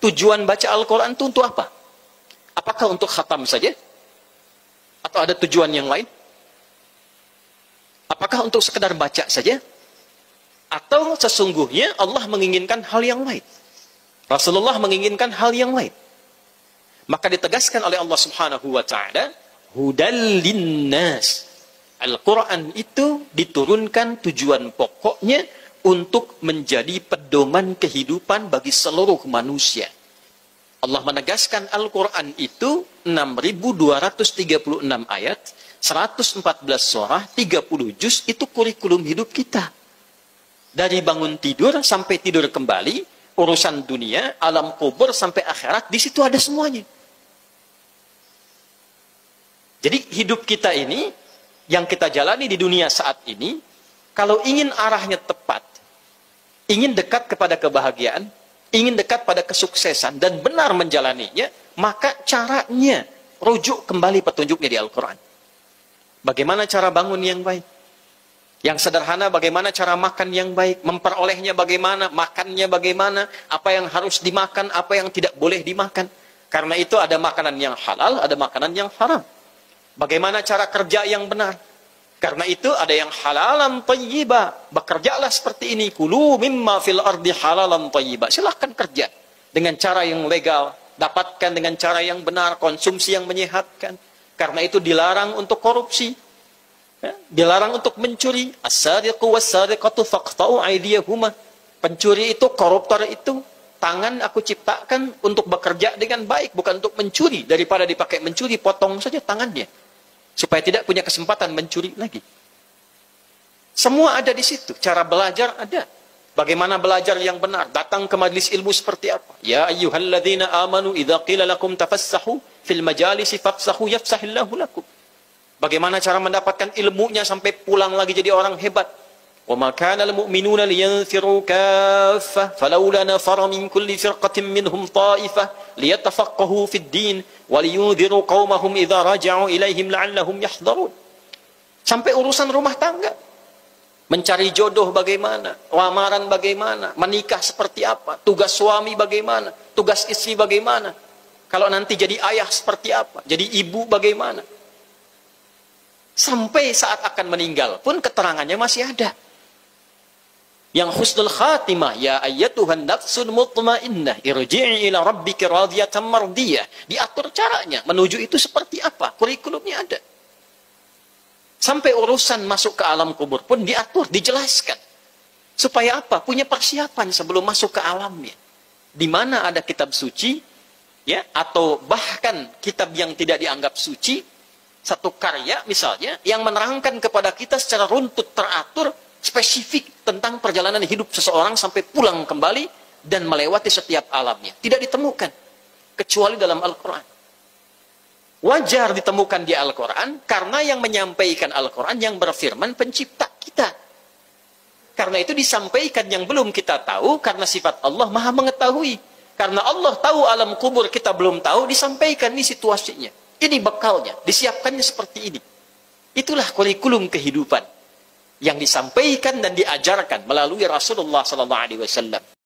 Tujuan baca Al-Quran itu untuk apa? Apakah untuk khatam saja? Atau ada tujuan yang lain? Apakah untuk sekedar baca saja? Atau sesungguhnya Allah menginginkan hal yang lain? Rasulullah menginginkan hal yang lain. Maka ditegaskan oleh Allah Subhanahu wa taala, hudal linnas. Al-Quran itu diturunkan tujuan pokoknya untuk menjadi pedoman kehidupan bagi seluruh manusia. Allah menegaskan Al-Quran itu 6.236 ayat, 114 surah, 30 juz, itu kurikulum hidup kita. Dari bangun tidur sampai tidur kembali, urusan dunia, alam kubur sampai akhirat, di situ ada semuanya. Jadi hidup kita ini, yang kita jalani di dunia saat ini, kalau ingin arahnya tepat, ingin dekat kepada kebahagiaan, ingin dekat pada kesuksesan, dan benar menjalaninya, maka caranya rujuk kembali petunjuknya di Al-Quran. Bagaimana cara bangun yang baik? Yang sederhana, bagaimana cara makan yang baik? Memperolehnya bagaimana? Makannya bagaimana? Apa yang harus dimakan? Apa yang tidak boleh dimakan? Karena itu ada makanan yang halal, ada makanan yang haram. Bagaimana cara kerja yang benar? Karena itu ada yang halalan tayyiba. Bekerjalah seperti ini. Kulu mimma fil ardi halalan tayyiba. Silahkan kerja dengan cara yang legal. Dapatkan dengan cara yang benar. Konsumsi yang menyehatkan. Karena itu dilarang untuk korupsi. Ya, dilarang untuk mencuri. As-sariqu was-sariqatu faqta'u aydiyahuma. Pencuri itu, koruptor itu, tangan aku ciptakan untuk bekerja dengan baik, bukan untuk mencuri. Daripada dipakai mencuri, potong saja tangannya. Supaya tidak punya kesempatan mencuri lagi. Semua ada di situ. Cara belajar ada. Bagaimana belajar yang benar? Datang ke majlis ilmu seperti apa? Ya ayyuhalladzina amanu idza qila lakum tafassahu fil majalisi fafsahu yafsahillahu lakum. Bagaimana cara mendapatkan ilmunya sampai pulang lagi jadi orang hebat? Wa ma kana al-mu'minuna liyanfiru kaffah falawla nafara min kulli firqatin minhum ta'ifah liyatafaqahu fid din wa liyunziru qaumahum idza raja'u ilaihim la'allahum yahdharun. Sampai urusan rumah tangga. Mencari jodoh bagaimana? Lamaran bagaimana? Menikah seperti apa? Tugas suami bagaimana? Tugas istri bagaimana? Kalau nanti jadi ayah seperti apa? Jadi ibu bagaimana? Sampai saat akan meninggal pun keterangannya masih ada. Yang husnul khatimah, ya ayyatuhan nafsul mutmainnah, irji'i ila rabbika radiyatan mardiyah. Diatur caranya, menuju itu seperti apa? Kurikulumnya ada. Sampai urusan masuk ke alam kubur pun diatur, dijelaskan. Supaya apa? Punya persiapan sebelum masuk ke alamnya. Di mana ada kitab suci, ya, atau bahkan kitab yang tidak dianggap suci, satu karya misalnya, yang menerangkan kepada kita secara runtut teratur, spesifik tentang perjalanan hidup seseorang sampai pulang kembali dan melewati setiap alamnya. Tidak ditemukan, kecuali dalam Al-Quran. Wajar ditemukan di Al-Quran, karena yang menyampaikan Al-Quran yang berfirman pencipta kita. Karena itu disampaikan yang belum kita tahu, karena sifat Allah maha mengetahui. Karena Allah tahu alam kubur, kita belum tahu, disampaikan ini situasinya. Ini bekalnya, disiapkannya seperti ini. Itulah kurikulum kehidupan yang disampaikan dan diajarkan melalui Rasulullah SAW.